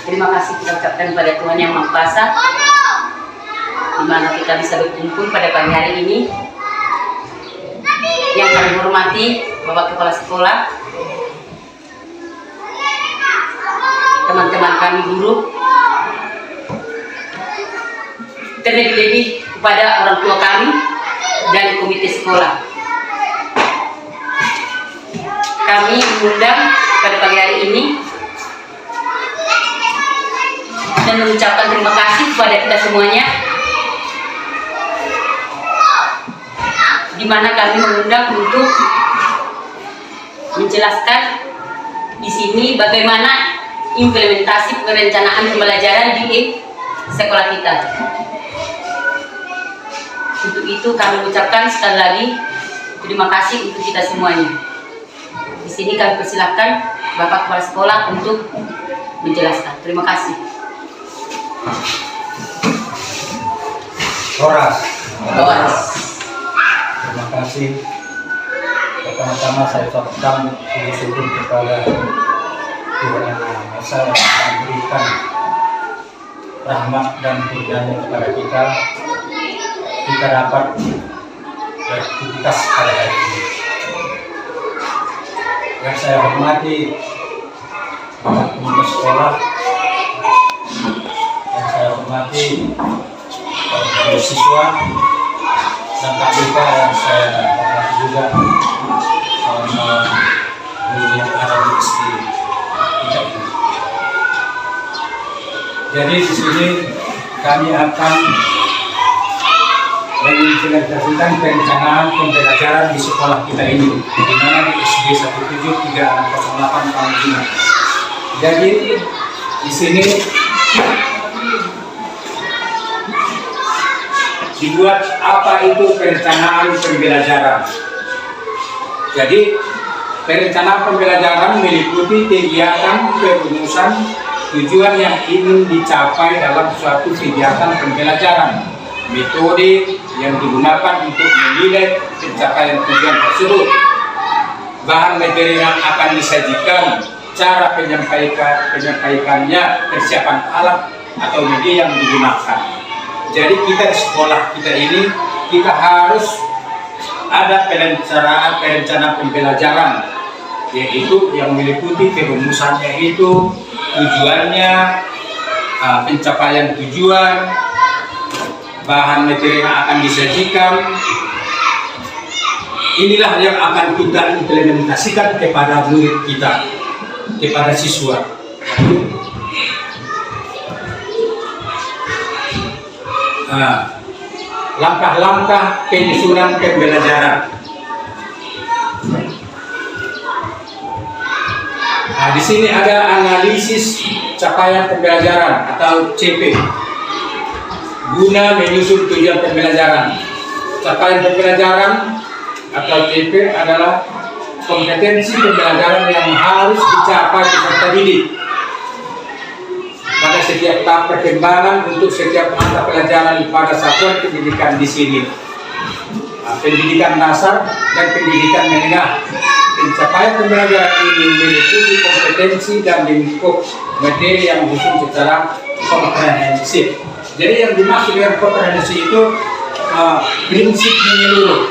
Terima kasih kita ucapkan kepada Tuhan Yang Maha Kuasa, di mana kita bisa berkumpul pada pagi hari ini. Yang kami hormati Bapak Kepala Sekolah, teman-teman kami guru, terlebih-lebih kepada orang tua kami dan komite sekolah. Kami mengundang pada pagi hari ini dan mengucapkan terima kasih kepada kita semuanya, di mana kami mengundang untuk menjelaskan di sini bagaimana implementasi perencanaan pembelajaran di sekolah kita. Untuk itu kami ucapkan sekali lagi terima kasih untuk kita semuanya. Di sini kami persilakan Bapak Kepala Sekolah untuk menjelaskan. Terima kasih. Horas. Terima kasih. Pertama-tama saya ucapkan syukur kepada Tuhan Yang Maha Esa yang memberikan rahmat dan kurnianya kepada kita dapat beraktivitas pada hari ini. Yang saya hormati Bapak Komite Sekolah, yang saya hormati para siswa dan KPK yang saya hormati juga guru yang ada di SD kita ini. Jadi di sini kami akan mengimplementasikan perencanaan pembelajaran di sekolah kita ini, di mana di SD 17308 Panjina. Jadi di sini dibuat apa itu perencanaan pembelajaran. Jadi perencanaan pembelajaran meliputi kegiatan perumusan tujuan yang ingin dicapai dalam suatu kegiatan pembelajaran, metode yang digunakan untuk menilai pencapaian tujuan tersebut, bahan materi yang akan disajikan, cara penyampaikannya, persiapan alat atau media yang digunakan. Jadi kita di sekolah kita ini, kita harus ada perencanaan pembelajaran, yaitu yang meliputi perumusannya itu, tujuannya, pencapaian tujuan, bahan materi yang akan disajikan. Inilah yang akan kita implementasikan kepada murid kita, kepada siswa. Langkah-langkah penyusunan pembelajaran. Di sini ada analisis capaian pembelajaran atau CP, guna menyusun tujuan pembelajaran. Capaian pembelajaran atau CP adalah kompetensi pembelajaran yang harus dicapai peserta didik pada setiap tahap perkembangan untuk setiap mata pelajaran pada satuan pendidikan di sini. Pendidikan dasar dan pendidikan menengah. Pencapaian pembelajaran ini meliputi kompetensi dan lingkup materi yang disusun secara komprehensif. Jadi yang dimaksud dengan komprehensif itu prinsip menyeluruh.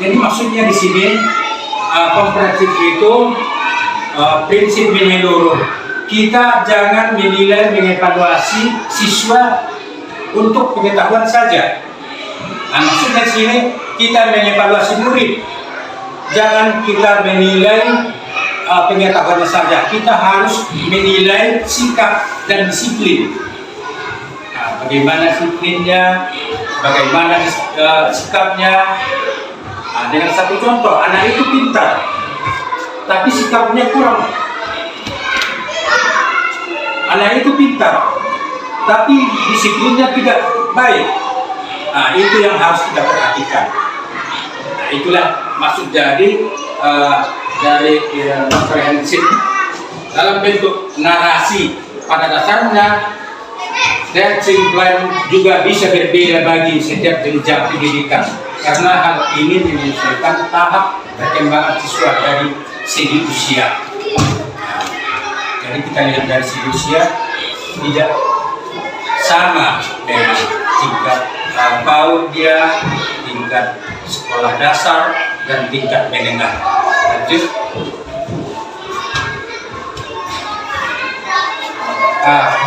Jadi maksudnya di sini komprehensif itu prinsip menyeluruh. Kita jangan menilai, mengevaluasi siswa untuk pengetahuan saja. Maksudnya di sini kita mengevaluasi murid. Jangan kita menilai pengetahuannya saja. Kita harus menilai sikap dan disiplin. Bagaimana disiplinnya, bagaimana sikapnya. Dengan satu contoh, anak itu pintar, tapi sikapnya kurang. Anak itu pintar, tapi disiplinnya tidak baik. Itu yang harus kita perhatikan. Itulah maksud dari komprehensif dalam bentuk narasi. Pada dasarnya, teaching plan juga bisa berbeda bagi setiap jenjang pendidikan, karena hal ini menyesuaikan tahap perkembangan siswa dari segi usia. Jadi kita lihat dari segi usia, tidak sama dengan tingkat PAUD dia, tingkat sekolah dasar, dan tingkat menengah. Lanjut.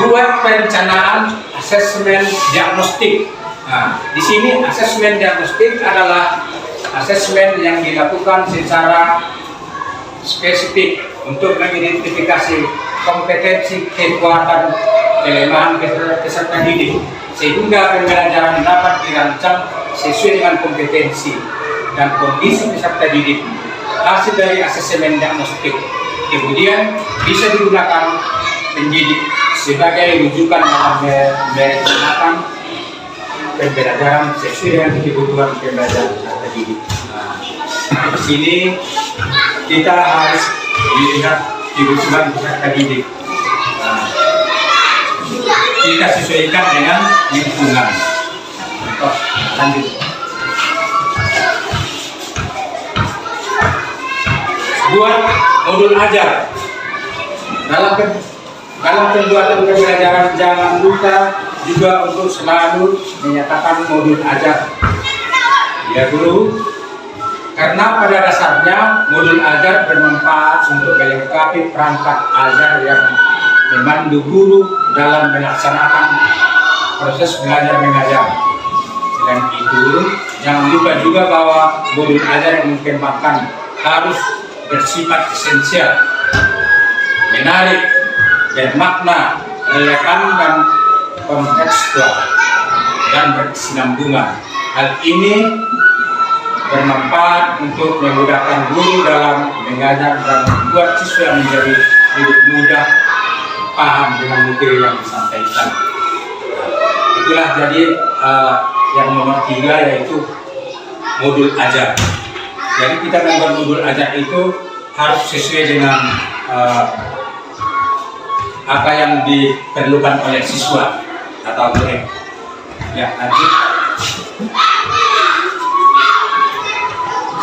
Buat perencanaan asesmen diagnostik. Di sini asesmen diagnostik adalah asesmen yang dilakukan secara spesifik untuk mengidentifikasi kompetensi, kekuatan, kelemahan peserta didik sehingga pembelajaran dapat dirancang sesuai dengan kompetensi dan kondisi peserta didik. Hasil dari asesmen diagnostik kemudian bisa digunakan pendidik sebagai rujukan dalam merencanakan pembelajaran sesuai dengan kebutuhan pembelajaran peserta didik. Di sini kita harus melihat kebutuhan peserta didik. Kita sesuaikan dengan lingkungan. Lanjut. Buat modul ajar. Dalam pembuatan pembelajaran jangan lupa juga untuk selalu menyatakan modul ajar. Ya guru, karena pada dasarnya modul ajar bermanfaat untuk melengkapi perangkat ajar yang memandu guru dalam melaksanakan proses belajar mengajar. Selain itu, jangan lupa juga bahwa modul ajar yang dikembangkan harus bersifat esensial, menarik, bermakna, relevan dan kontekstual, dan berkesinambungan. Hal ini bermanfaat untuk memudahkan guru dalam mengajar dan membuat siswa menjadi lebih mudah paham dengan materi yang disampaikan. Itulah jadi yang nomor 3 yaitu modul ajar. Jadi kita membuat modul ajar itu harus sesuai dengan apa yang diperlukan oleh siswa atau murid. Ya, lanjut.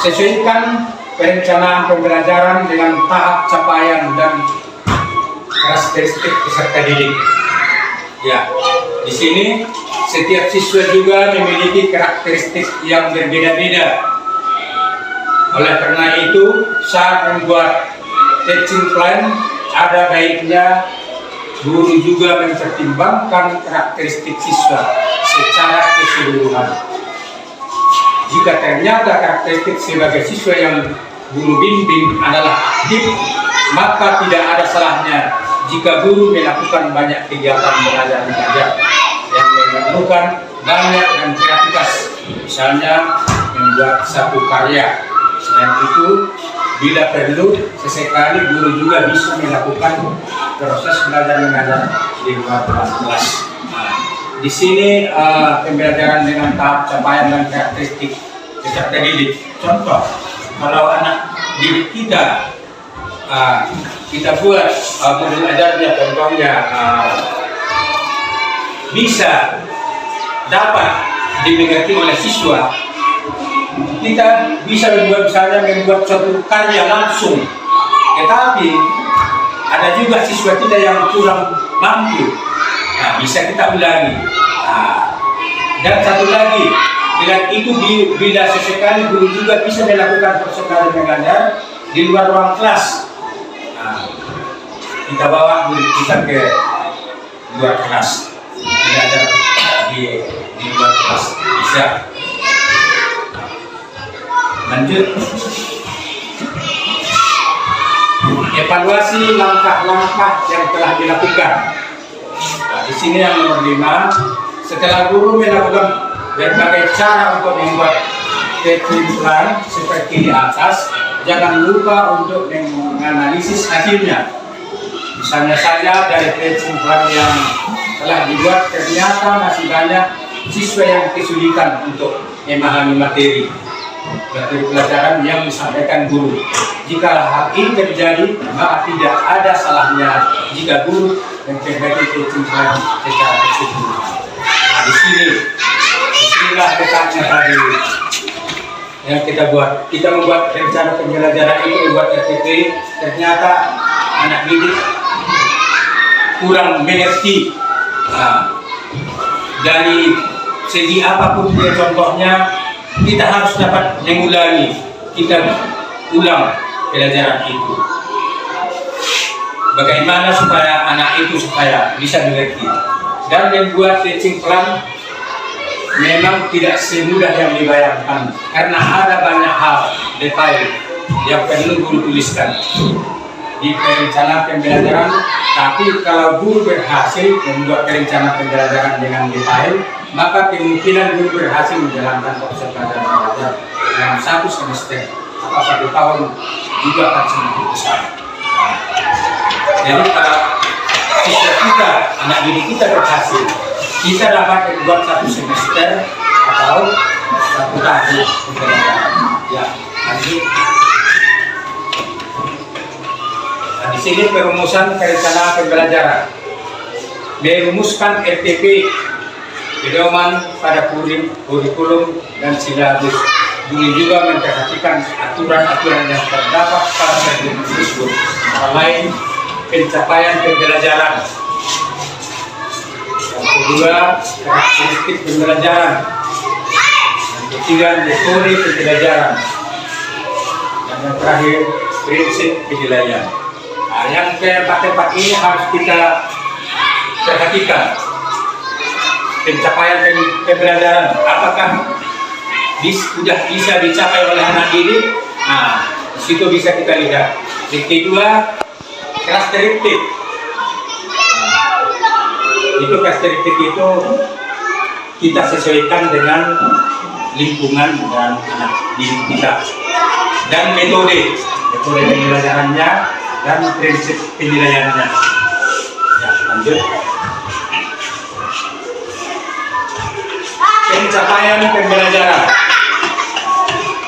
Sesuaikan perencanaan pembelajaran dengan tahap capaian dan karakteristik peserta didik. Ya, di sini setiap siswa juga memiliki karakteristik yang berbeda-beda. Oleh karena itu, saat membuat teaching plan, ada baiknya guru juga mempertimbangkan karakteristik siswa secara keseluruhan. Jika ternyata karakteristik sebagai siswa yang guru bimbing adalah aktif, maka tidak ada salahnya jika guru melakukan banyak kegiatan belajar mengajar yang memerlukan banyak dan kreativitas, misalnya membuat satu karya. Selain itu, bila perlu, sesekali guru juga bisa melakukan proses belajar mengajar di luar kelas. Di sini pembelajaran dengan tahap capaian dan karakteristik peserta didik. Contoh, kalau anak didik kita buat modul ajarnya, contohnya bisa dapat dimengerti oleh siswa, kita bisa membuat suatu karya langsung. Tetapi ada juga siswa kita yang kurang mampu, bisa kita ulangi. Dan satu lagi, selain itu bila sesekali guru juga bisa melakukan proses belajar mengajar di luar ruang kelas. Kita bawa guru kita ke luar kelas, belajar di luar kelas bisa. Lanjut. Evaluasi langkah-langkah yang telah dilakukan. Di sini yang nomor 5, setelah guru melakukan berbagai cara untuk membuat teaching plan seperti di atas, jangan lupa untuk menganalisis hasilnya. Misalnya saja dari teaching plan yang telah dibuat, ternyata masih banyak siswa yang kesulitan untuk memahami materi pelajaran yang disampaikan guru. Jika hal ini terjadi, maka tidak ada salahnya jika guru memperbaiki teaching plan secara keseluruhan. Disinilah letaknya tadi yang kita buat. Kita membuat rencana pembelajaran itu, membuat RPP. Ternyata anak didik kurang mengerti. Nah, dari segi apapun dia contohnya, kita harus dapat mengulangi, kita ulang pelajaran itu. Bagaimana supaya anak itu supaya bisa mengerti. Dan membuat teaching plan memang tidak semudah yang dibayangkan, karena ada banyak hal detail yang perlu guru tuliskan di perencanaan pembelajaran. Tapi kalau guru berhasil membuat perencanaan pembelajaran dengan detail, maka kemungkinan guru berhasil menjalankan proses belajar dalam 1 semester atau 1 tahun juga akan semakin besar. Jadi kalau siswa kita, anak didik kita berhasil, kita dapat membuat 1 semester atau 1 tahun pembelajaran. Ya, lanjut. Nah, di sini perumusan perencanaan pembelajaran. Merumuskan RTP, pedoman pada kurikulum dan silabus. Ini juga memperhatikan aturan-aturan yang terdapat pada sertifikat tersebut. Antara lain, pencapaian pembelajaran. Yang kedua, karakteristik pembelajaran. Yang ketiga, metode pembelajaran. Dan yang terakhir, prinsip penilaian. Nah, yang keempat ini harus kita perhatikan. Pencapaian pembelajaran, apakah sudah bisa dicapai oleh anak didik? Nah, di situ bisa kita lihat. Yang kedua, karakteristik. Itu karakteristik itu kita sesuaikan dengan lingkungan dan anak didik kita. Dan metode pembelajarannya dan prinsip penilaiannya. Ya, lanjut. Pencapaian pembelajaran.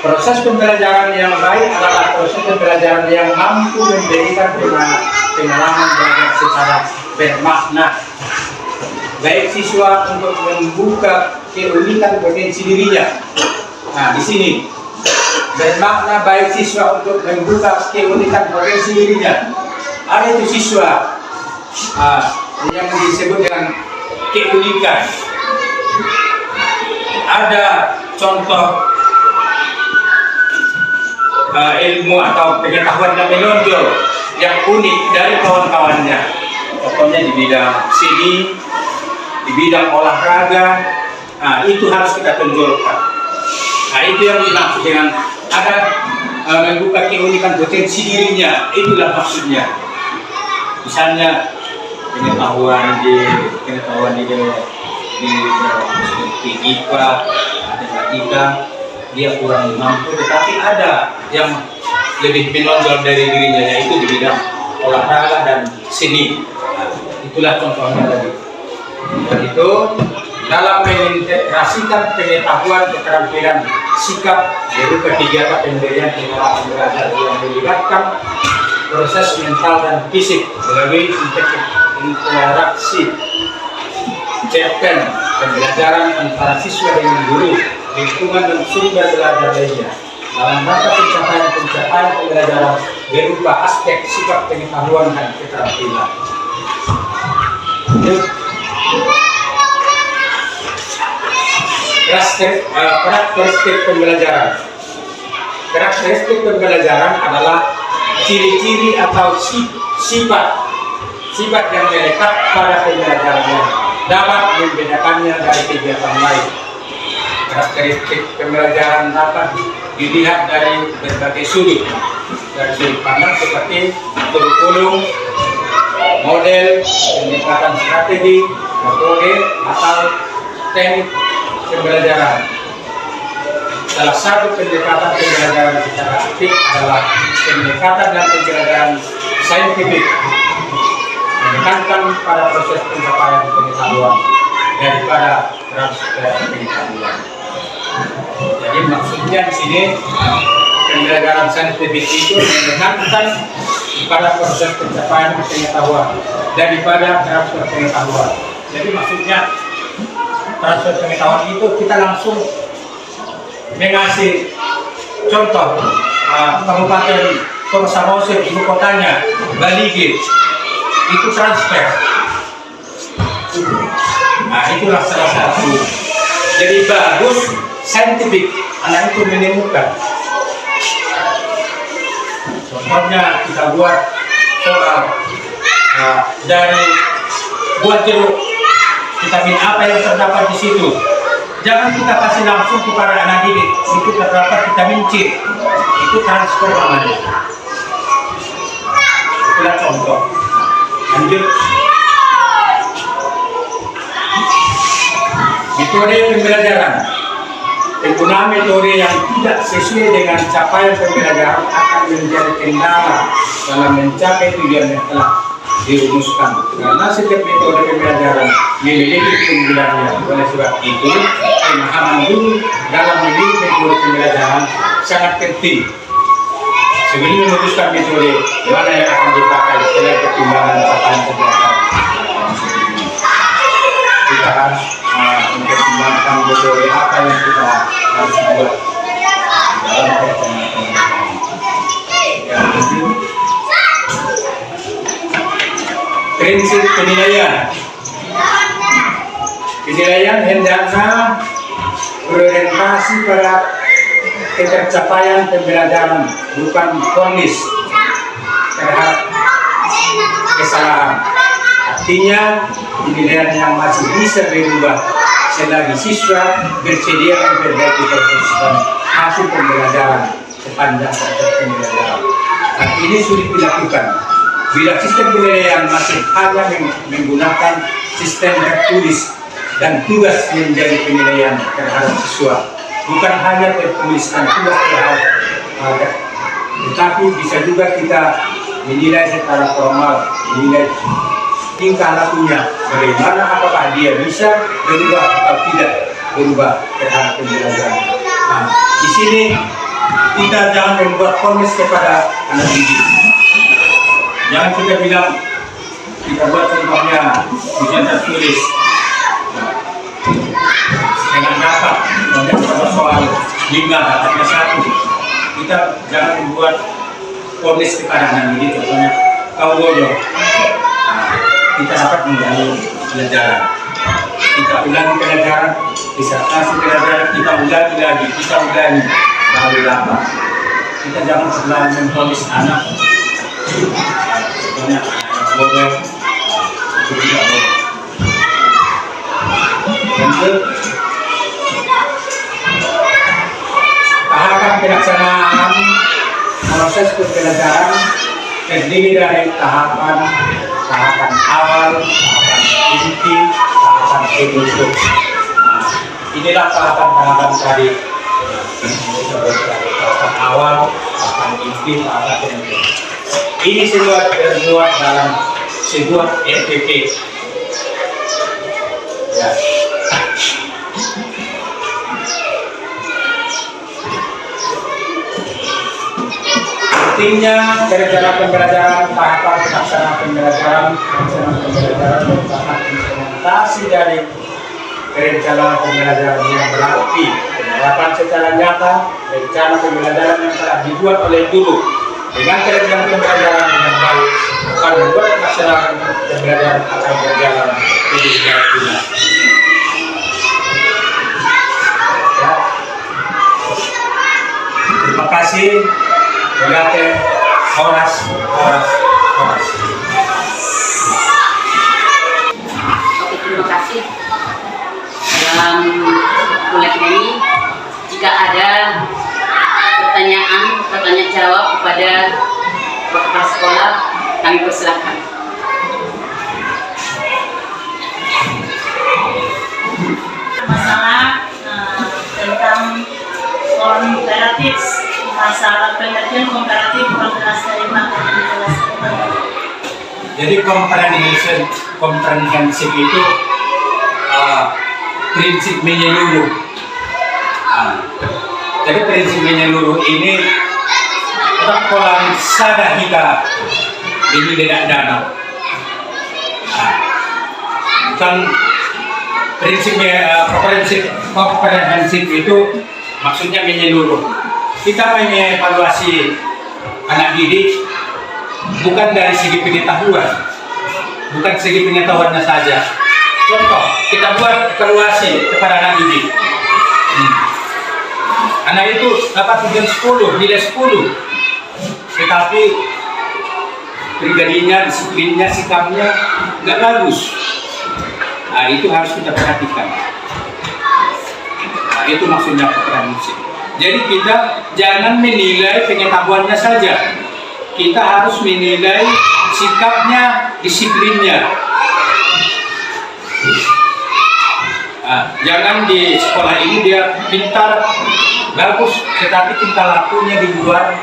Proses pembelajaran yang baik adalah proses pembelajaran yang mampu memberikan pengalaman belajar secara bermakna, baik siswa untuk membuka keunikan potensi dirinya. Nah, di sini bermakna baik siswa untuk membuka keunikan potensi dirinya. Ada itu siswa yang disebut dengan keunikan. Ada contoh ilmu atau pengetahuan yang menonjol, yang unik dari kawan-kawannya. Contohnya di bidang seni, di bidang olahraga. Nah, itu harus kita tonjolkan. Nah, itu yang dimaksud dengan ada membuka keunikan potensi dirinya. Itulah maksudnya. Misalnya pengetahuan di IPA, matematika, dia kurang mampu, tetapi ada yang lebih menonjol dari dirinya, yaitu di bidang olahraga dan seni. Nah, itulah contohnya tadi. Dan itu dalam mengintegrasikan pengetahuan, keterampilan, sikap, yaitu kegiatan pemberian pengalaman belajar yang melibatkan proses mental dan fisik melalui interaksi cerpen pembelajaran antara siswa dengan guru, lingkungan dan sumber belajar lainnya dalam rangka pencapaian pembelajaran berupa aspek sikap, pengetahuan dan keterampilan. Karakteristik pembelajaran. Karakteristik pembelajaran adalah ciri-ciri atau sifat yang melekat pada pembelajarannya, dapat membedakannya dari kegiatan lain. Karakteristik pembelajaran dapat dilihat dari berbagai sudut, dari sudut pandang seperti kurikulum, model, pendekatan strategi, metode, atau teknik pembelajaran. Salah satu pendekatan pembelajaran secara aktif adalah pendekatan dan pembelajaran saintifik, menekankan pada proses pencapaian pengetahuan daripada transfer pengetahuan. Jadi maksudnya di sini pembelajaran saintifik itu menekankan pada proses pencapaian pengetahuan daripada transfer pengetahuan. Jadi maksudnya transfer pengetahuan itu kita langsung mengasih contoh Kabupaten Kota Samosir, ibu kotanya Balige, itu transfer. Nah, itulah salah satu. Jadi bagus, saintifik, anak itu menemukan. Contohnya kita buat soal dari buat jeruk, vitamin apa yang terdapat di situ. Jangan kita kasih langsung kepada anak didik. Itu terdapat vitamin C. Itu transfer namanya. Itulah contoh. Lanjut. Metode pembelajaran. Penggunaan metode yang tidak sesuai dengan capaian pembelajaran akan menjadi kendala dalam mencapai tujuan yang telah dirumuskan. Karena setiap metode pembelajaran memiliki keunggulannya. Oleh sebab itu, pemahaman guru dalam memilih metode pembelajaran sangat penting. Sebelum memutuskan metode mana yang akan dipakai selain pertimbangan capaian pembelajaran, kita harus mempertimbangkan metode apa yang kita harus buat dalam perencanaan pembelajaran. Yang kedua, prinsip penilaian. Penilaian hendaknya berorientasi pada ketercapaian pembelajaran, bukan vonis terhadap kesalahan. Artinya, penilaian yang masih bisa berubah selagi siswa bersedia memperbaiki proses dan hasil pembelajaran sepanjang proses pembelajaran. Hal ini sulit dilakukan bila sistem penilaian masih hanya menggunakan sistem tertulis dan tugas menjadi penilaian terhadap siswa, bukan hanya tertulis dan tugas terhadap, tetapi bisa juga kita menilai secara formal, menilai tingkah lakunya, bagaimana, apakah dia bisa berubah atau tidak berubah terhadap pembelajaran. Nah, di sini kita jangan membuat vonis kepada anak didik. Jangan kita bilang, kita buat contohnya ujian tertulis dengan dapat, kemudian pada soal 5 dapatnya 1. Kita jangan membuat vonis kepada anak didik, contohnya kau bodoh. Kita dapat mengulangi pelajaran. Kita ulangi pelajaran, disertasi pelajaran, kita ulangi lagi, kita ulangi, baru dapat. Kita jangan selalu memvonis anak. Contohnya anak bodoh, itu tidak boleh. Lanjut. Tahapan pelaksanaan proses pembelajaran terdiri dari tahapan awal, tahapan inti, tahapan penutup. Nah, inilah tahapan tadi. Tahapan awal, tahapan inti, tahapan penutup. Ini semua termuat dalam sebuah RPP. Ya. Pentingnya rencana pembelajaran, tahapan pelaksanaan pembelajaran, tahap implementasi dari rencana pembelajaran yang berarti penerapan secara nyata rencana pembelajaran yang telah dibuat oleh guru dengan rencana pembelajaran yang baik akan membuat pelaksanaan pembelajaran akan berjalan lebih baik. Ya. Terima kasih. Terima Horas. Oke, terima kasih. Dalam kuliah ini, jika ada pertanyaan jawab kepada kepala sekolah, kami persilahkan. Masalah tentang komparatif, masalah pengertian komparatif kontras dari makna dijelaskan. Jadi komprehensif itu prinsip menyeluruh. Jadi prinsip menyeluruh ini terkolang sada kita ini tidak danau. Dan prinsipnya komprehensif itu maksudnya menyeluruh. Kita mengevaluasi anak didik bukan dari segi pengetahuan, bukan segi pengetahuannya saja, Contoh, kita buat evaluasi kepada anak didik. Anak itu dapat ujian 10, nilai 10, tetapi pribadinya, disiplinnya, sikapnya nggak bagus. Nah, itu harus kita perhatikan. Nah, itu maksudnya komprehensif. Jadi kita jangan menilai pengetahuannya saja. Kita harus menilai sikapnya, disiplinnya. Nah, jangan di sekolah ini dia pintar, bagus, tetapi tingkah lakunya di luar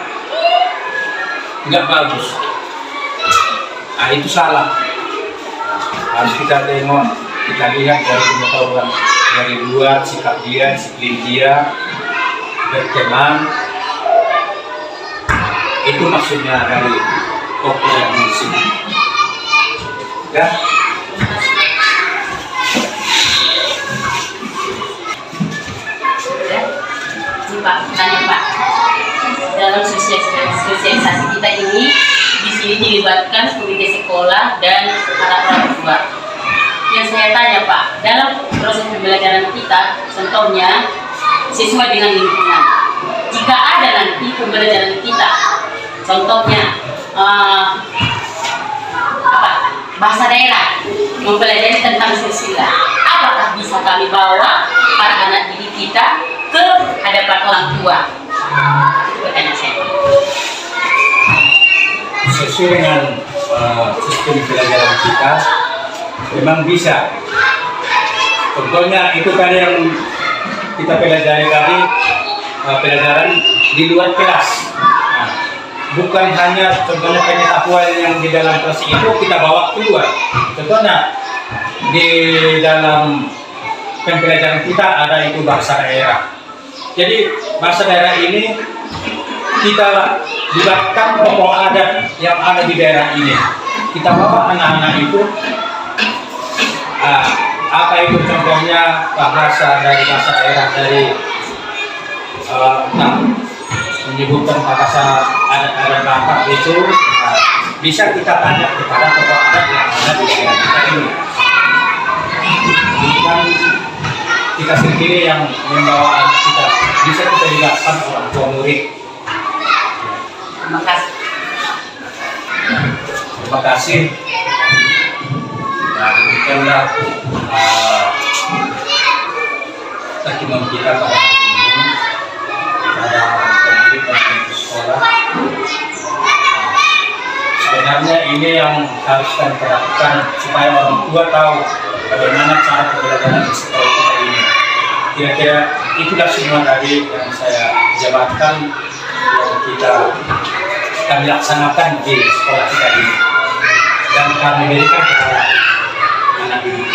nggak bagus. Nah, itu salah. Harus kita tengok, kita lihat dari pengetahuan dari luar, sikap dia, disiplin dia, berteman. Itu maksudnya dari komprehensif. Ya. Ini Pak, tanya Pak, dalam sosialisasi kita ini di sini dilibatkan komite sekolah dan anak orang tua. Yang saya tanya Pak, dalam proses pembelajaran kita, contohnya sesuai dengan lingkungan. Jika ada nanti pembelajaran kita, contohnya bahasa daerah, mempelajari tentang silsilah, apakah bisa kami bawa para anak didik kita ke hadapan orang tua? Itu pertanyaan saya. Sesuai dengan sistem pelajaran kita, memang bisa. Contohnya itu tadi yang kita pelajari tadi, pelajaran di luar kelas. Nah, bukan hanya contohnya pengetahuan yang di dalam kelas itu kita bawa keluar. Contohnya di dalam pembelajaran kita ada itu bahasa daerah. Jadi bahasa daerah ini kita libatkan tokoh adat yang ada di daerah ini. Kita bawa anak-anak itu apa itu contohnya bahasa daerah dari menyebutkan bahasa adat Batak itu bisa kita tanya kepada tokoh adat yang ada di daerah kita ini. Bukan kita sendiri yang membawa anak kita, bisa kita jelaskan orang tua murid. Terima kasih. Terima kasih. Nah, demikianlah pertemuan kita pada hari ini pada pemilik dan pemilik sekolah. Sebenarnya ini yang harus kita perhatikan supaya orang tua tahu bagaimana cara pembelajaran di sekolah kita ini. Kira-kira itulah semua tadi yang saya jabarkan yang kami laksanakan di sekolah kita ini dan kami berikan kepada anak didik.